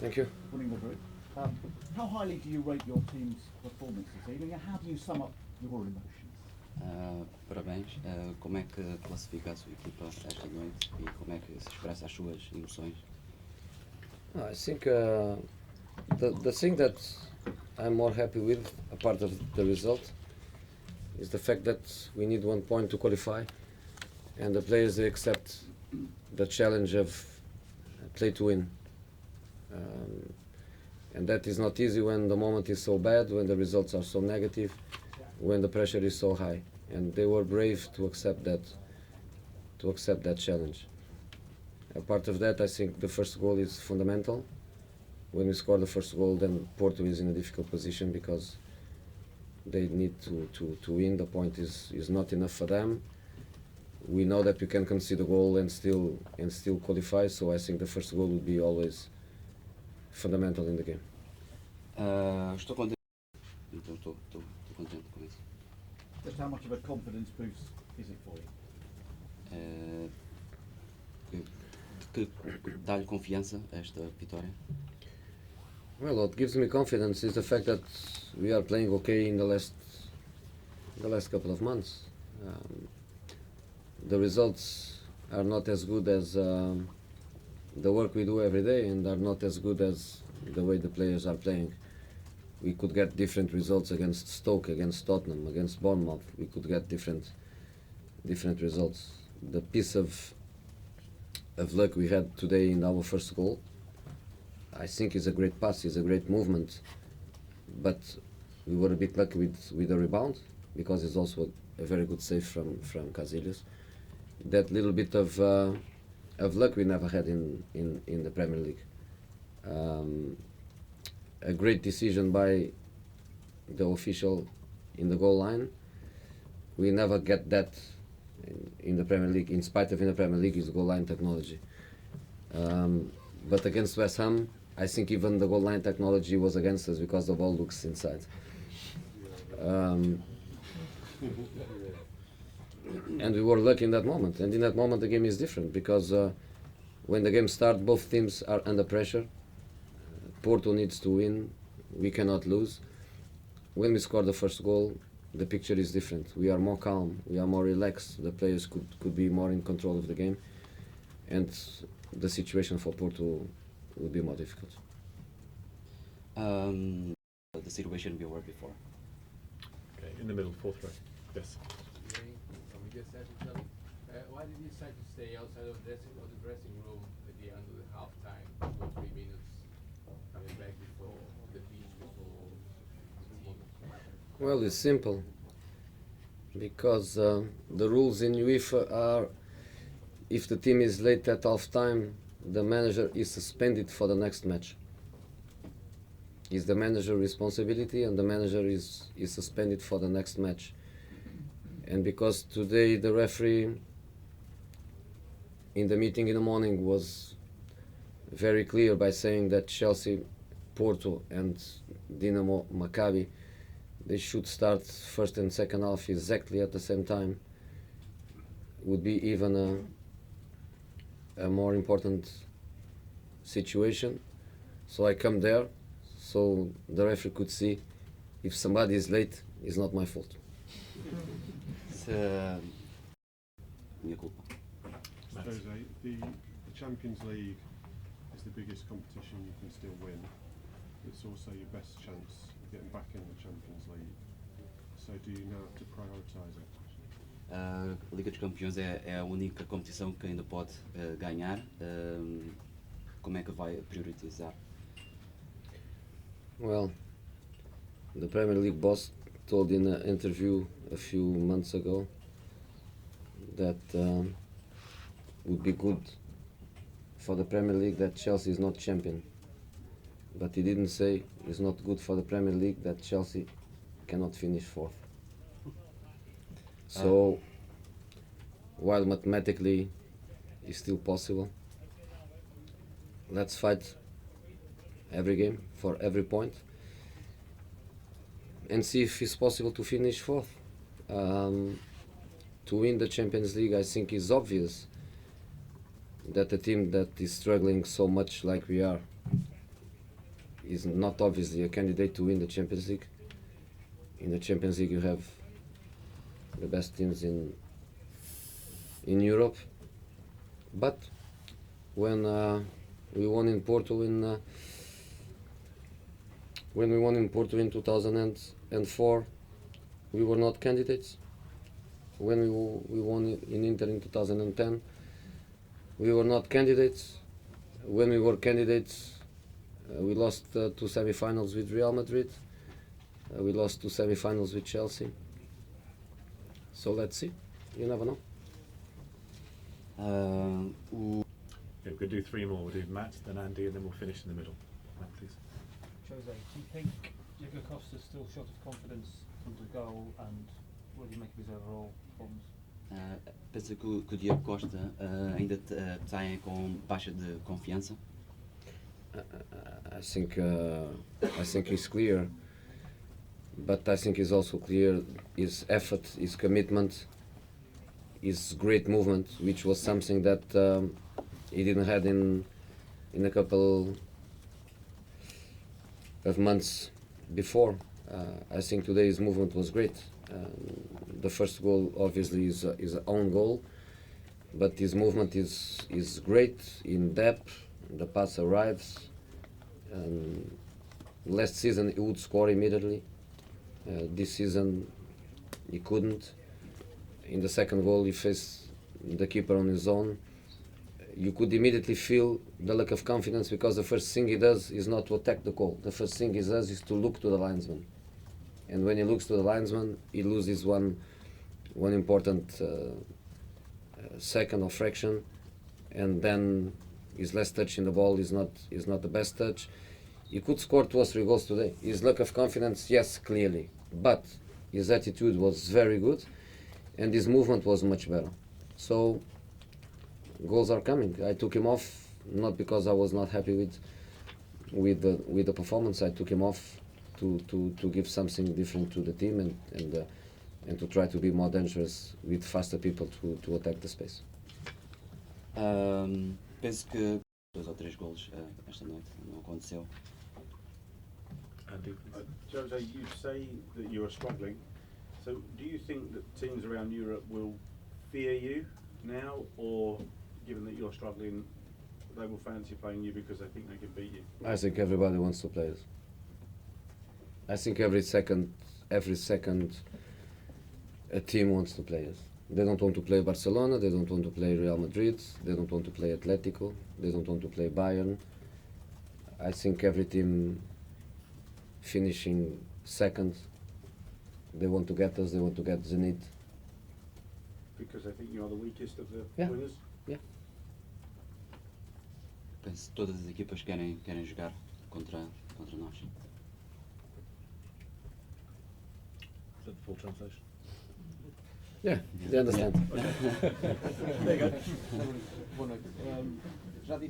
Thank you. Winning the group. How highly do you rate your team's performance this evening, and how do you sum up your emotions? Parabéns. Como é que classifica a sua equipa esta noite e como é que se expressa as suas emoções? I think the thing that I'm more happy with, apart of the result, is the fact that we need 1 point to qualify, and the players, they accept the challenge of play to win. And that is not easy when the moment is so bad, when the results are so negative, when the pressure is so high. And they were brave to accept that challenge. Apart of that, I think the first goal is fundamental. When we score the first goal, then Porto is in a difficult position because they need to win. The point is not enough for them. We know that we can concede a goal and still qualify, so I think the first goal would be always fundamental in the game. Estou contente. Então estou contente com isso. Just how much of a confidence boost is it for you? Que dá-lhe confiança esta vitória? Well, what gives me confidence is the fact that we are playing okay in the last couple of months. The results are not as good as the work we do every day, and are not as good as the way the players are playing. We could get different results against Stoke, against Tottenham, against Bournemouth. We could get different results. The piece of luck we had today in our first goal, I think, is a great pass, is a great movement, but we were a bit lucky with the rebound, because it's also a very good save from Casillas. That little bit of luck we never had in the Premier League. A great decision by the official in the goal line. We never get that in the Premier League, in spite of in the Premier League is goal line technology. But against West Ham, I think even the goal line technology was against us because the ball looks inside. And we were lucky in that moment. And in that moment, the game is different because when the game starts, both teams are under pressure. Porto needs to win. We cannot lose. When we score the first goal, the picture is different. We are more calm. We are more relaxed. The players could be more in control of the game, and the situation for Porto would be more difficult. The situation we were before. Okay, in the middle, fourth row. Yes. We just said each other. Why did you decide to stay outside of the dressing room at the end of the half time for 3 minutes, coming back before the pitch before the team? Well, it's simple. Because the rules in UEFA are, if the team is late at half time, the manager is suspended for the next match. It's the manager's responsibility, and the manager is suspended for the next match. And because today the referee in the meeting in the morning was very clear by saying that Chelsea, Porto and Dinamo Maccabi, they should start first and second half exactly at the same time, would be even a more important situation. So I come there so the referee could see if somebody is late, it's not my fault. Minha culpa. Jose, the Champions League is the biggest competition you can still win. It's also your best chance of getting back in the Champions League. So do you now have to prioritise it? A Liga dos Campeões é a única competição que ainda pode ganhar. Como é que vai priorizar? Well, the Premier League boss told in an interview a few months ago that would be good for the Premier League that Chelsea is not champion. But he didn't say it's not good for the Premier League that Chelsea cannot finish fourth. So, while mathematically it's still possible, let's fight every game for every point and see if it's possible to finish fourth. To win the Champions League, I think it's obvious that a team that is struggling so much like we are is not obviously a candidate to win the Champions League. In the Champions League, you have the best teams in Europe. But when we won in Porto in 2004, we were not candidates. When we won in Inter in 2010, we were not candidates. When we were candidates, we lost 2 semi-finals with Real Madrid. We lost 2 semi-finals with Chelsea. So let's see. You never know. O Yeah, we're going to do 3 more. We'll do Matt, then Andy, and then we'll finish in the middle. Matt, please. Jose, do you think Diego Costa's still short of confidence from the goal, and what do you make of his overall performance? pensa que o Diego Costa ainda está com baixa de confiança? I think he's clear, but I think he's also clear his effort, his commitment, his great movement, which was something that he didn't have in a couple of months before. I think today his movement was great. The first goal obviously is an own goal, but his movement is great, in depth. The pass arrives. Last season he would score immediately. This season he couldn't. In the second goal he faced the keeper on his own. You could immediately feel the lack of confidence, because the first thing he does is not to attack the goal. The first thing he does is to look to the linesman. And when he looks to the linesman, he loses one important second or fraction, and then his last touch in the ball is not the best touch. He could score 2 or 3 goals today. His lack of confidence, yes, clearly, but his attitude was very good, and his movement was much better. So goals are coming. I took him off not because I was not happy with the performance. I took him off to give something different to the team and to try to be more dangerous with faster people to attack the space. Penso que 2 ou 3 golos esta noite, não aconteceu. Andy, please. Jose, you say that you are struggling. So do you think that teams around Europe will fear you now, or given that you're struggling, they will fancy playing you because they think they can beat you? I think everybody wants to play us. I think every second a team wants to play us. They don't want to play Barcelona, they don't want to play Real Madrid, they don't want to play Atletico, they don't want to play Bayern. I think every team finishing second, they want to get us, they want to get Zenit. Because they think you are the weakest of the Yeah. winners? Penso que todas as equipas querem jogar contra nós. Is that the full translation? Yeah, they understand. There you go. Boa noite. Já disse